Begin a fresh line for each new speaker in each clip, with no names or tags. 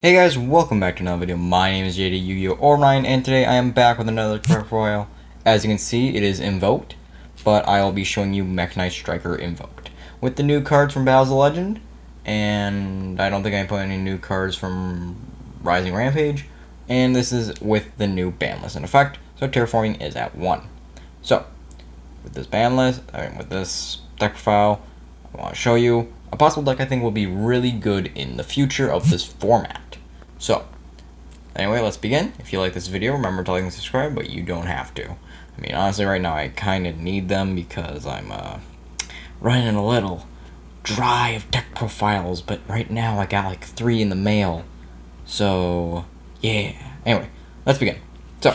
Hey guys, welcome back to another video. My name is JD Yu-Gi-Oh! Or Ryan, and today I am back with another profile. As you can see, it is invoked, but I will be showing you Mekk-Knight Striker invoked with the new cards from Battles of Legend, and I don't think I put any new cards from Rising Rampage, and this is with the new ban list in effect, so terraforming is at 1. So, with this ban list, with this deck profile, I want to show you a possible deck I think will be really good in the future of this format. So, anyway, let's begin. If you like this video, remember to like and subscribe, but you don't have to. I mean, honestly, right now I kind of need them because I'm running a little dry of deck profiles, but right now I got like 3 in the mail. So, yeah. Anyway, let's begin. So,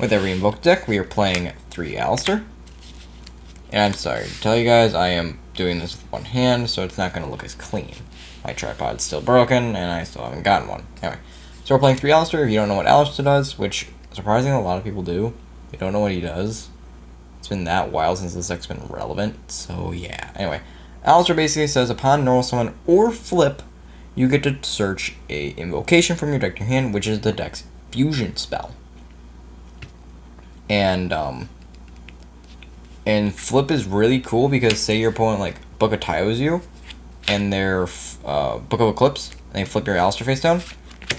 with every invoked deck, we are playing 3 Alistair. And I'm sorry to tell you guys, I am doing this with one hand, so it's not going to look as clean. My tripod's still broken, and I still haven't gotten one. Anyway, so we're playing 3 Alistair. If you don't know what Alistair does, which surprisingly a lot of people do, you don't know what he does. It's been that while since this deck's been relevant, so yeah. Anyway, Alistair basically says upon normal summon or flip, you get to search a invocation from your deck to your hand, which is the deck's fusion spell. And flip is really cool because say your opponent like Book of Taios you, and their Book of Eclipse, and they flip your Alistair face down.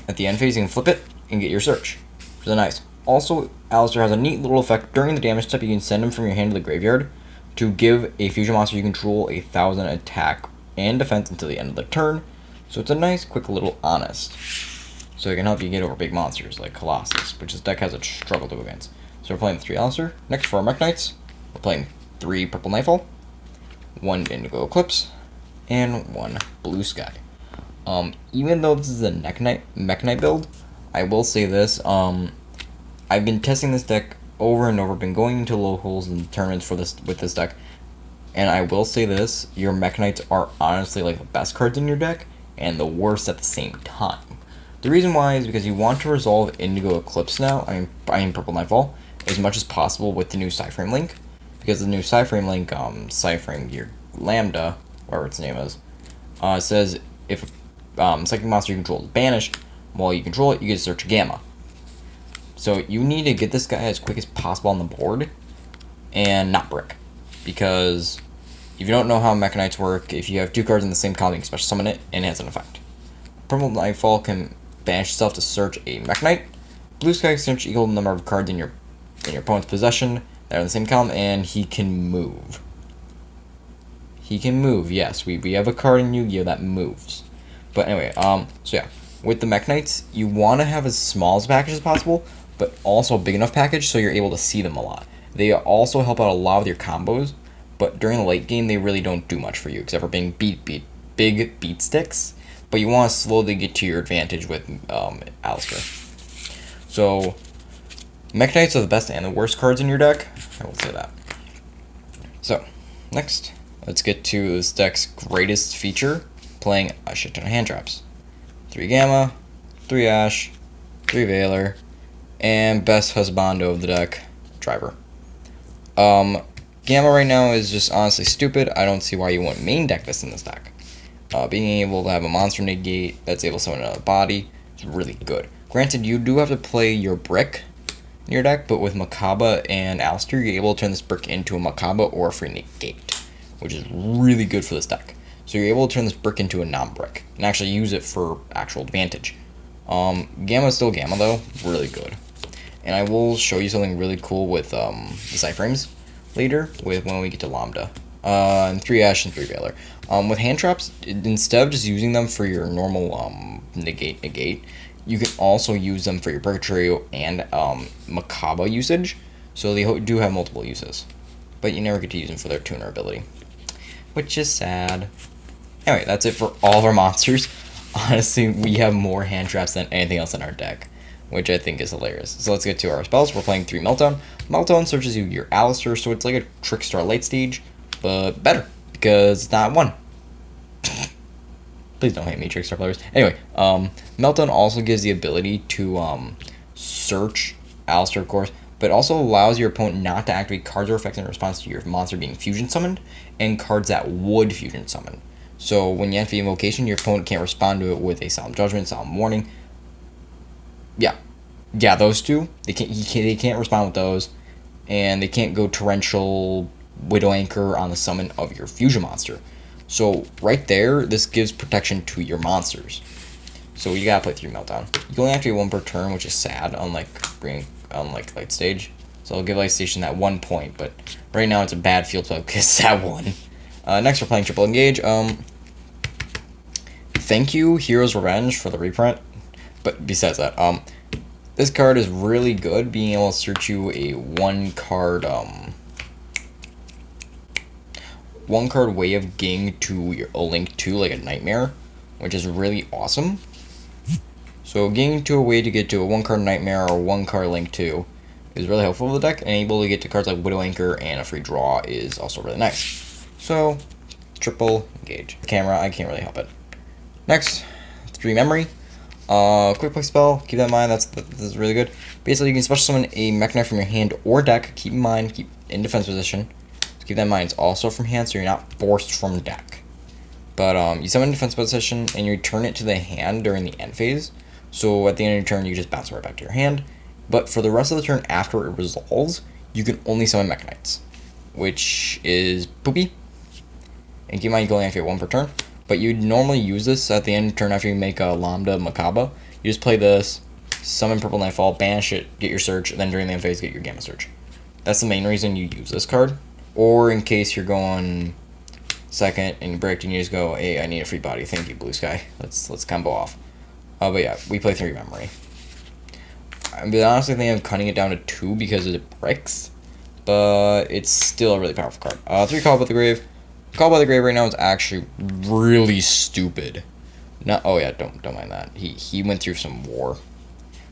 At the end phase, you can flip it and get your search, which is nice. Also, Alistair has a neat little effect. During the damage step, you can send him from your hand to the graveyard to give a fusion monster you control 1,000 attack and defense until the end of the turn. So it's a nice, quick little honest. So it can help you get over big monsters like Colossus, which this deck has a struggle to against. So we're playing 3 Alistair. Next for our Mekk-Knights, we're playing 3 Purple Nightfall, 1 Indigo Eclipse, and 1 Blue Sky. Even though this is a Mekk-Knight build, I will say this, I've been testing this deck over and over, been going into locals and tournaments for this with this deck, and I will say this, your Mekk-Knights are honestly like the best cards in your deck, and the worst at the same time. The reason why is because you want to resolve Indigo Eclipse now, I mean Purple Nightfall, as much as possible with the new Cyframe link, because the new Cyframe link, Cyframe your Lambda, whatever its name is, says if psychic monster you control is banished, while you control it, you get to search Gamma. So you need to get this guy as quick as possible on the board, and not brick. Because if you don't know how Mekk-Knights work, if you have 2 cards in the same column, you can special summon it, and it has an effect. Purple Nightfall can banish itself to search a Mekk-Knight. Blue Sky can search equal number of cards in your opponent's possession that are in the same column, and he can move. He can move, yes. We have a card in Yu-Gi-Oh! That moves. But anyway, so yeah. With the Mekk-Knights, you want to have as small as package as possible, but also a big enough package so you're able to see them a lot. They also help out a lot with your combos, but during the late game, they really don't do much for you, except for being big beat sticks. But you want to slowly get to your advantage with Alistair. So, Mekk-Knights are the best and the worst cards in your deck. I will say that. So, next, let's get to this deck's greatest feature, playing a shit ton of hand traps. 3 Gamma, 3 Ash, 3 Veiler, and best husbando of the deck, Driver. Gamma right now is just honestly stupid. I don't see why you wouldn't main deck this in this deck. Being able to have a monster negate that's able to summon another body is really good. Granted, you do have to play your brick in your deck, but with Makaba and Alistair, you're able to turn this brick into a Makaba or a free negate, which is really good for this deck. So you're able to turn this brick into a non-brick and actually use it for actual advantage. Gamma is still Gamma though, really good. And I will show you something really cool with the Cyframes later when we get to Lambda. And 3 Ash and 3 Veiler. With hand traps, instead of just using them for your normal negate, you can also use them for your Purgatory and Makaba usage. So they do have multiple uses. But you never get to use them for their tuner ability, which is sad. Anyway, that's it for all of our monsters. Honestly, we have more hand traps than anything else in our deck, which I think is hilarious. So let's get to our spells. We're playing 3 Meltdown. Meltdown searches you your Alistair, so it's like a Trickstar late stage, but better, because it's not 1. Please don't hate me, Trickstar players. Anyway, Meltdown also gives the ability to search Alistair, of course, but also allows your opponent not to activate cards or effects in response to your monster being fusion summoned, and cards that would fusion summon. So when you enter the invocation, your opponent can't respond to it with a Solemn Judgment, Solemn Warning. Yeah, those two. They can't respond with those, and they can't go Torrential Widow Anchor on the summon of your fusion monster. So right there, this gives protection to your monsters. So you gotta play 3 Meltdown. You only have to get 1 per turn, which is sad, unlike Light Stage. So I'll give Light Station that 1 point, but right now it's a bad field play because it's that 1. Next we're playing Triple Engage. Thank you, Hero's Revenge, for the reprint. But besides that, this card is really good, being able to search you a one card way of getting to a Link 2, like a Nightmare, which is really awesome. So getting to a way to get to a 1-card Nightmare or 1-card Link 2 is really helpful for the deck, and able to get to cards like Widow Anchor and a free draw is also really nice. So, Triple Engage. Camera, I can't really help it. Next, 3 Memory. Quick play spell, keep that in mind, this is really good. Basically, you can special summon a Mekk-Knight from your hand or deck, keep in mind, keep in defense position. So keep that in mind, it's also from hand, so you're not forced from deck. But you summon in defense position, and you return it to the hand during the end phase. So at the end of your turn, you just bounce it right back to your hand. But for the rest of the turn after it resolves, you can only summon Mekk-Knights, which is poopy. And keep in mind, you can only activate 1 per turn. But you'd normally use this at the end of the turn after you make a Lambda Macabre. You just play this, summon Purple Nightfall, banish it, get your search, and then during the end phase, get your Gamma Search. That's the main reason you use this card. Or in case you're going second and you break, and you just go, hey, I need a free body. Thank you, Blue Sky. Let's combo off. But yeah, we play 3 Memory. I mean, honestly, I think I'm cutting it down to 2 because it breaks. But it's still a really powerful card. 3 Call by the Grave. Call by the Grave right now is actually really stupid. Oh yeah, don't mind that. He went through some war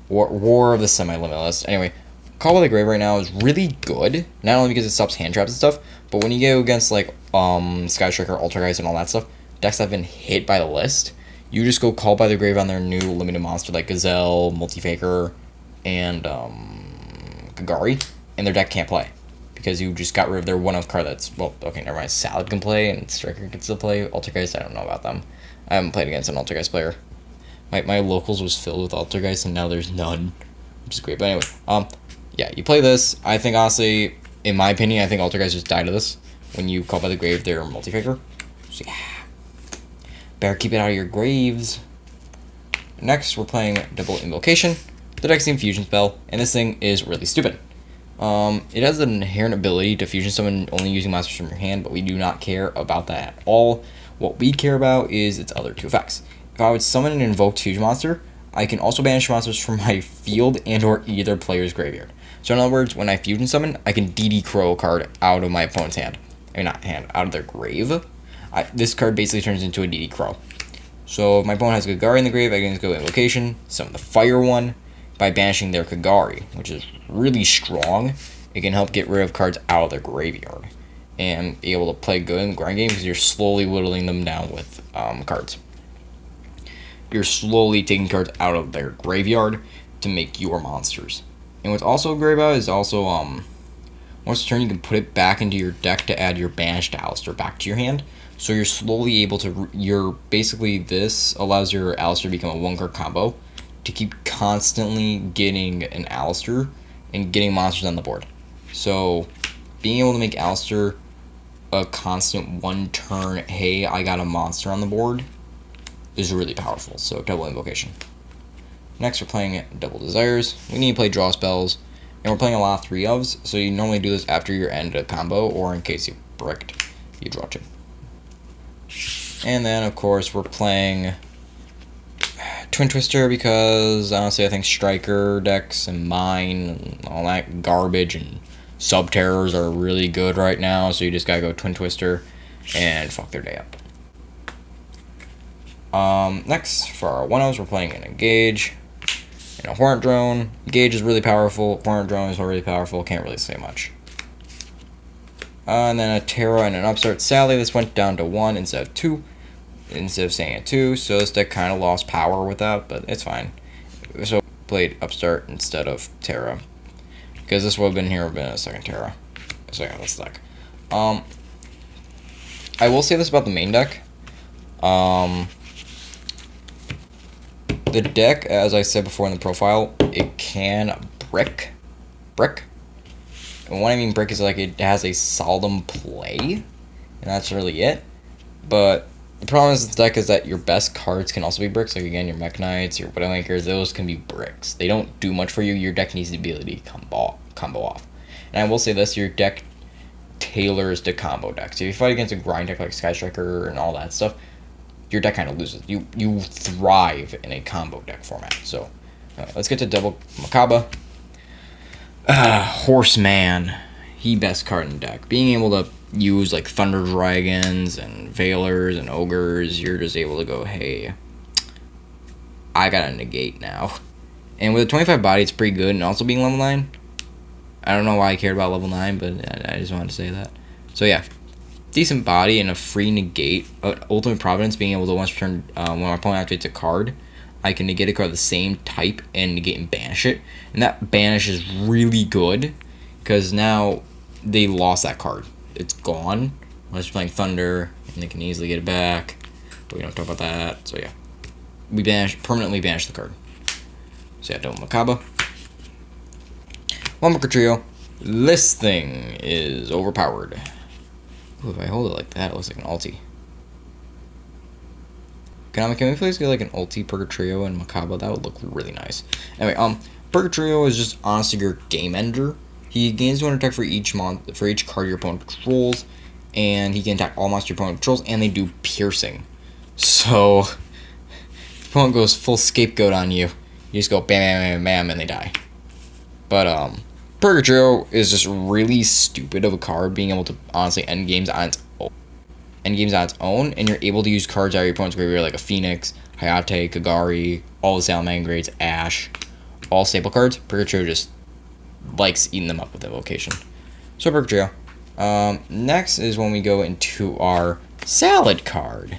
of the semi-limitless. Anyway, Call by the Grave right now is really good. Not only because it stops hand traps and stuff, but when you go against like Sky Striker, Altergeist, and all that stuff, decks that have been hit by the list, you just go Call by the Grave on their new limited monster like Gazelle, Multifaker, and Kagari, and their deck can't play. Because you just got rid of their 1-of card that's, well, okay, never mind. Salad can play, and Striker can still play. Altergeist, I don't know about them. I haven't played against an Altergeist player. My locals was filled with Altergeist, and now there's none. Which is great, but anyway. Yeah, you play this. I think, honestly, in my opinion, I think Altergeist just die to this. When you Call by the Grave their Multifaker. So, yeah. Better keep it out of your graves. Next, we're playing Double Invocation. The deck's Fusion spell, and this thing is really stupid. It has an inherent ability to fusion summon only using monsters from your hand, but we do not care about that at all. What we care about is its other 2 effects. If I would summon an invoked fusion monster, I can also banish monsters from my field and or either player's graveyard. So in other words, when I fusion summon, I can DD Crow a card out of my opponent's hand. I mean, not hand, out of their grave. This card basically turns into a DD Crow. So if my opponent has Kagari in the grave, I can just go Invocation, summon the fire one, by banishing their Kagari, which is really strong. It can help get rid of cards out of their graveyard and be able to play good in the grind game because you're slowly whittling them down with cards. You're slowly taking cards out of their graveyard to make your monsters. And what's also great about it is also once a turn you can put it back into your deck to add your banished Alistair back to your hand. So you're slowly able to basically this allows your Alistair to become a 1-card combo to keep constantly getting an Alistair and getting monsters on the board. So being able to make Alistair a constant 1-turn, hey, I got a monster on the board, is really powerful. So Double Invocation. Next, we're playing Double Desires. We need to play draw spells, and we're playing a lot of 3-ofs, so you normally do this after your end of combo, or in case you bricked, you draw 2. And then, of course, we're playing Twin Twister because, honestly, I think Striker decks and Mine and all that garbage and Sub-Terrors are really good right now, so you just gotta go Twin Twister and fuck their day up. Next, for our 1-ofs, we're playing an Engage and a Hornet Drone. Engage is really powerful, Hornet Drone is really powerful, can't really say much. And then a Terra and an Upstart Sally. This went down to 1 instead of 2. Instead of staying at 2, so this deck kind of lost power with that, but it's fine. So played Upstart instead of Terra, because this would have been here, been a second Terra. So yeah, this deck. I will say this about the main deck. The deck, as I said before in the profile, it can brick. And what I mean brick is like it has a seldom play, and that's really it. But the problem is this deck is that your best cards can also be bricks. Like again, your Mekk-Knights, your Widowmakers, those can be bricks. They don't do much for you. Your deck needs the ability to combo off. And I will say this, your deck tailors to combo decks. If you fight against a grind deck like Sky Striker and all that stuff, your deck kind of loses. You thrive in a combo deck format. So, anyway, let's get to double Macabre. Horseman. He best card in the deck. Being able to use like Thunder Dragons and Veilers and Ogres, you're just able to go, hey, I gotta negate now. And with a 25 body, it's pretty good, and also being level 9. I don't know why I cared about level 9, but I just wanted to say that. So yeah, decent body and a free negate. Ultimate Providence, being able to once return, when my opponent activates a card, I can negate a card of the same type and negate and banish it. And that banish is really good, because now they lost that card. It's gone. Unless you're playing Thunder, and they can easily get it back. But we don't talk about that. So yeah, we permanently banish the card. So yeah, double Macabre. One Booker Trio. This thing is overpowered. Ooh, if I hold it like that, it looks like an ulti. Can we please get like an ulti Booker Trio and Macabre? That would look really nice. Anyway, Booker Trio is just honestly your game ender. He gains 1 attack for each card your opponent controls, and he can attack all monsters your opponent controls, and they do piercing. So, if your opponent goes full scapegoat on you, you just go bam, bam, bam, bam, and they die. But, Booker Trio is just really stupid of a card, being able to honestly end games on its own. And you're able to use cards out of your opponent's graveyard like a Phoenix, Hayate, Kagari, all the Salamangreats, Ash, all staple cards. Booker Trio just likes eating them up with Invocation. So Booker Trio. Next is when we go into our Salad card.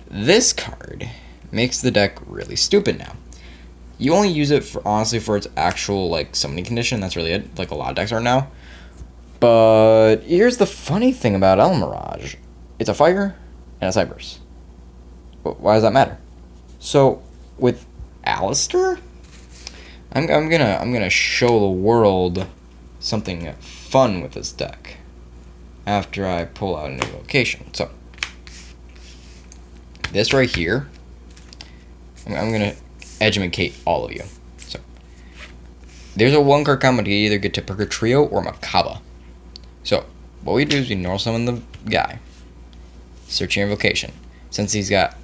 This card makes the deck really stupid now. You only use it for honestly for its actual like summoning condition. That's really it. Like a lot of decks are now. But here's the funny thing about El Mirage. It's a fire and a Cyberse. But why does that matter? So with Alistair, I'm gonna show the world something fun with this deck after I pull out an invocation. So this right here, I'm gonna educate all of you. So there's a 1-card combo to either get to Booker Trio or Macabre. So what we do is we normal summon the guy, search your invocation. Since he's got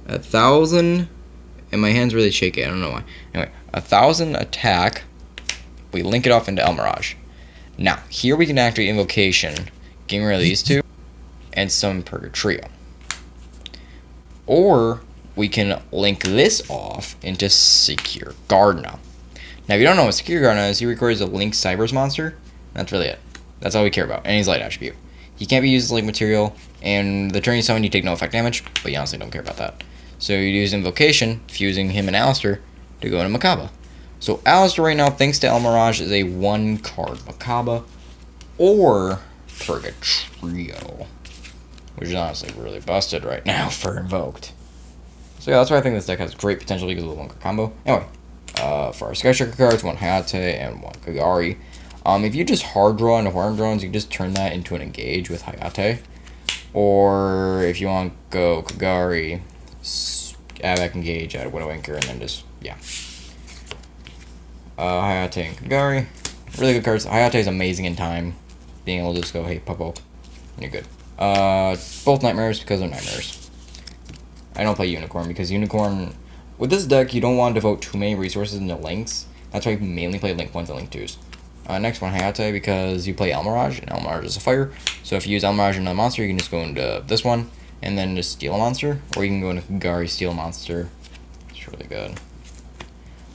1,000, and my hand's really shaky, I don't know why. Anyway, 1,000 attack, we link it off into El Mirage. Now, here we can activate invocation, getting rid of these two, and summon Booker Trio. Or we can link this off into Secure Gardener. Now, if you don't know what Secure Gardener is, he requires a Link Cyberse monster. That's really it. That's all we care about. And he's light attribute. He can't be used as link material, and the turn you summon, you take no effect damage, but you honestly don't care about that. So you use Invocation, fusing him and Alistair, to go into Macabre. So Alistair right now, thanks to El Mirage, is a 1-card Macabre, or Purgatrio, which is honestly really busted right now for Invoked. So yeah, that's why I think this deck has great potential because of the 1-card combo. Anyway, for our Sky Striker cards, 1 Hayate and 1 Kagari. If you just hard draw into Horn Drones, you can just turn that into an engage with Hayate. Or if you want to go Kagari, add back engage, add a Widow Anchor, and then just, yeah. Hayate and Kagari. Really good cards. Hayate is amazing in time. Being able to just go, hey, Puppo, and you're good. Both Nightmares because they're Nightmares. I don't play Unicorn because Unicorn, with this deck, you don't want to devote too many resources into links. That's why you mainly play Link 1s and Link 2s. Next one, Hayate, because you play El Mirage, and El Mirage is a fire. So if you use El Mirage and another monster, you can just go into this one, and then just steal a monster. Or you can go into Kagari, steal a monster. It's really good.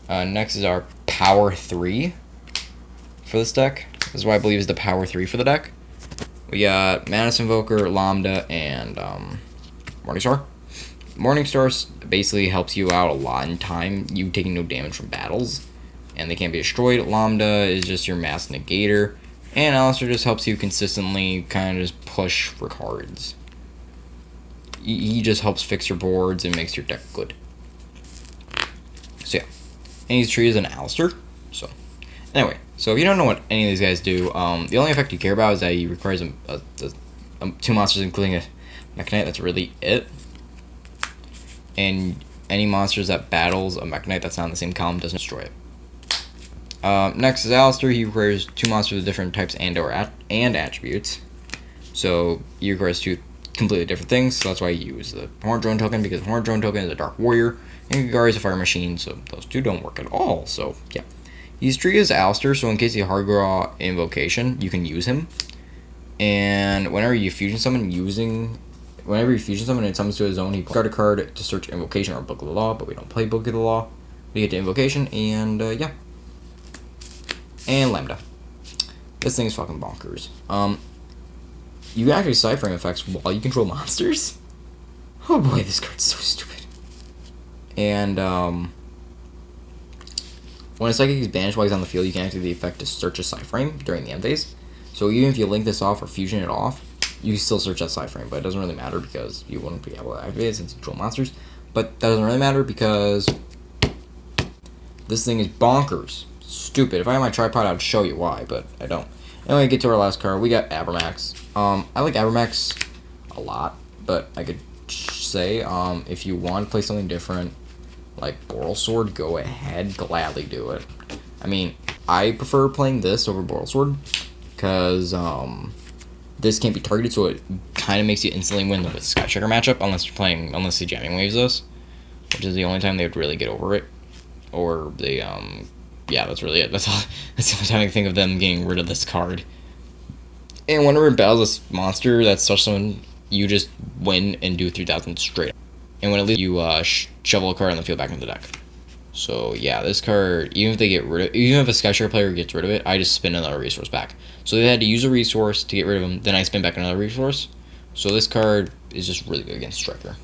Next is our Power 3 for this deck. This is what I believe is the Power 3 for the deck. We got Manus Invoker, Lambda, and Morningstar. Morningstar basically helps you out a lot in time, you taking no damage from battles. And they can't be destroyed. Lambda is just your mass negator. And Alistair just helps you consistently kind of just push for cards. he just helps fix your boards and makes your deck good. So yeah, and he's treated as an Alistair. So anyway, so if you don't know what any of these guys do, the only effect you care about is that he requires 2 monsters, including a Mekk-Knight. That's really it. And any monsters that battles a Mekk-Knight that's not in the same column doesn't destroy it. Next is Alistair. He requires 2 monsters with different types and attributes. So he requires 2 completely different things. So that's why you use the Horned Drone token, because the Horned Drone token is a Dark Warrior, and Gagari is a Fire Machine. So those 2 don't work at all. So yeah, he's treated as Alistair. So in case you hard draw invocation, you can use him. And whenever you fusion summon, it summons to his own, he discard a card to search Invocation or Book of the Law, but we don't play Book of the Law. We get to Invocation, and yeah. And Lambda. This thing is fucking bonkers. You can actually Cyframe effects while you control monsters? Oh boy, this card's so stupid. And, when a Psychic is banished while he's on the field, you can activate the effect to search a Cyframe during the end phase. So even if you link this off or fusion it off, you can still search that Cyframe, but it doesn't really matter because you wouldn't be able to activate it since you control monsters. But that doesn't really matter because this thing is bonkers. Stupid. If I had my tripod, I'd show you why, but I don't. Anyway, get to our last card. We got Abramax. I like Abramax a lot, but I could say, if you want to play something different, like Boral Sword, go ahead, gladly do it. I mean, I prefer playing this over Boral Sword, because, this can't be targeted, so it kind of makes you instantly win the Sky Checker matchup, unless the Jamming Waves this, which is the only time they would really get over it, or they, yeah, that's really it. That's the only time I can think of them getting rid of this card. And whenever it battles this monster that's such someone, you just win and do 3,000 straight up. And when it leaves, you shovel a card on the field back into the deck. So yeah, this card, even if a Sky Checker player gets rid of it, I just spin another resource back. So they had to use a resource to get rid of him, then I spin back another resource. So this card is just really good against Striker.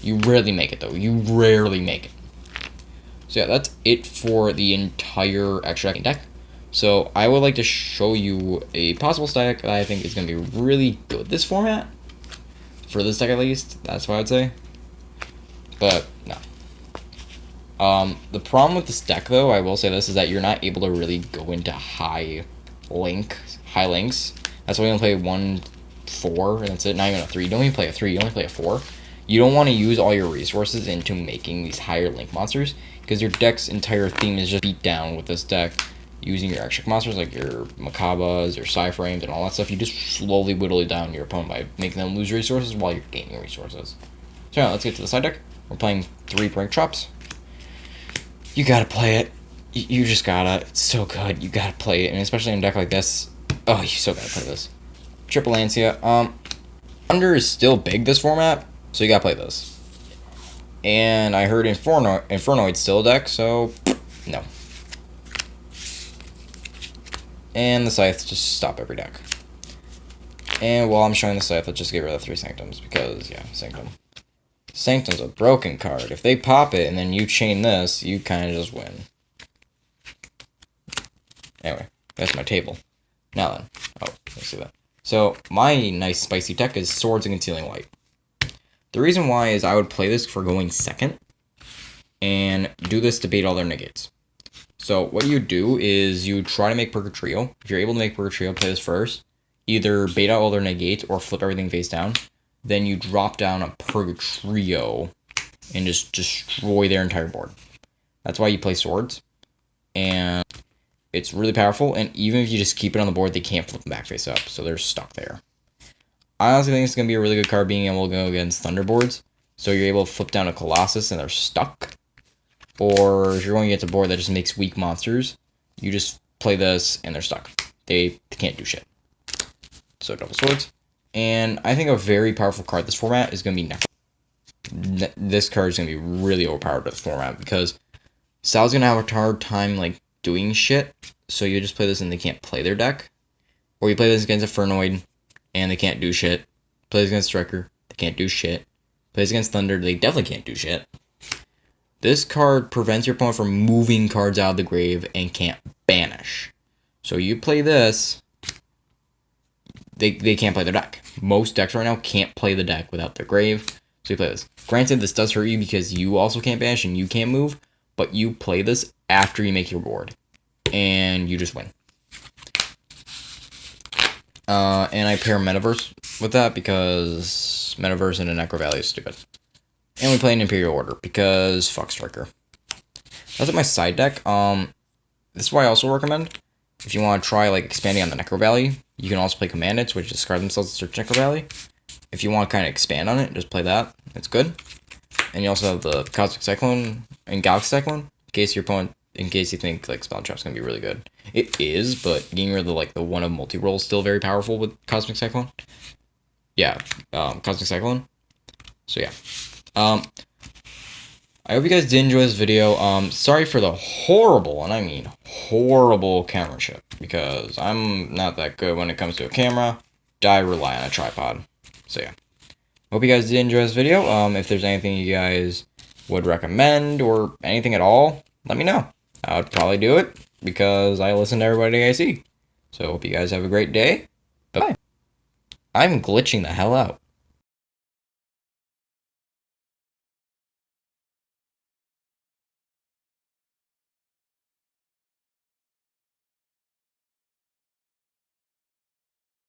You rarely make it though. You rarely make it. So yeah, that's it for the entire extra deck. So I would like to show you a possible stack that I think is going to be really good this format. For this deck at least, that's what I'd say. But no. The problem with this deck though, I will say this, is that you're not able to really go into high links. That's why you only play 1, 4, and that's it. Not even a 3. You don't even play a 3. You only play a 4. You don't want to use all your resources into making these higher link monsters, because your deck's entire theme is just beat down with this deck using your extra monsters like your Macabas, your Cyframes, and all that stuff. You just slowly whittle down your opponent by making them lose resources while you're gaining resources. So now let's get to the side deck. We're playing 3 Brink Traps. You gotta play it. You just gotta. It's so good. You gotta play it, and especially in a deck like this. Oh, you so gotta play this. Triple Lancia. Under is still big this format, so you gotta play this. And I heard Infernoid's still a deck, so no. And the Scythe, just stop every deck. And while I'm showing the Scythe, let's just get rid of the 3 Sanctums, because, yeah, Sanctum. Sanctum's a broken card. If they pop it and then you chain this, you kind of just win. Anyway, that's my table. Now then. Oh, let's see that. So, my nice spicy tech is Swords and Concealing Light. The reason why is I would play this for going second, and do this to bait all their negates. So, what you do is you try to make Purgatrio. If you're able to make Purgatrio, play this first. Either bait out all their negates or flip everything face down. Then you drop down a Purgatrio and just destroy their entire board. That's why you play Swords. And it's really powerful, and even if you just keep it on the board, they can't flip them back face up, so they're stuck there. I honestly think it's going to be a really good card being able to go against Thunderboards, so you're able to flip down a Colossus and they're stuck. Or if you're going against a board that just makes weak monsters, you just play this and they're stuck. They can't do shit. So double Swords. And I think a very powerful card this format is going to be Necro. This card is going to be really overpowered with this format, because Sal's going to have a hard time, like, doing shit, so you just play this and they can't play their deck. Or you play this against Infernoid, and they can't do shit. Play this against Striker, they can't do shit. Play this against Thunder, they definitely can't do shit. This card prevents your opponent from moving cards out of the grave and can't banish. So you play this, they can't play their deck. Most decks right now can't play the deck without their grave. So you play this. Granted, this does hurt you because you also can't banish and you can't move, but you play this after you make your board. And you just win. And I pair Metaverse with that because Metaverse and a Necro Valley is stupid. And we play an Imperial Order because fuck Striker. That's my side deck. This is why I also recommend, if you want to try like expanding on the Necro Valley, you can also play Commandants, which discard themselves to search Necro Valley. If you want to kind of expand on it, just play that. It's good. And you also have the Cosmic Cyclone and Galaxy Cyclone, in case you think like Spell Trap's gonna be really good. It is, but getting rid of the one of multi-roll is still very powerful with Cosmic Cyclone. Yeah, Cosmic Cyclone. So yeah. I hope you guys did enjoy this video. Sorry for the horrible, and I mean horrible cameramanship, because I'm not that good when it comes to a camera. I rely on a tripod. So yeah. Hope you guys did enjoy this video. If there's anything you guys would recommend or anything at all, let me know. I would probably do it because I listen to everybody I see. So hope you guys have a great day. Bye. I'm glitching the hell out.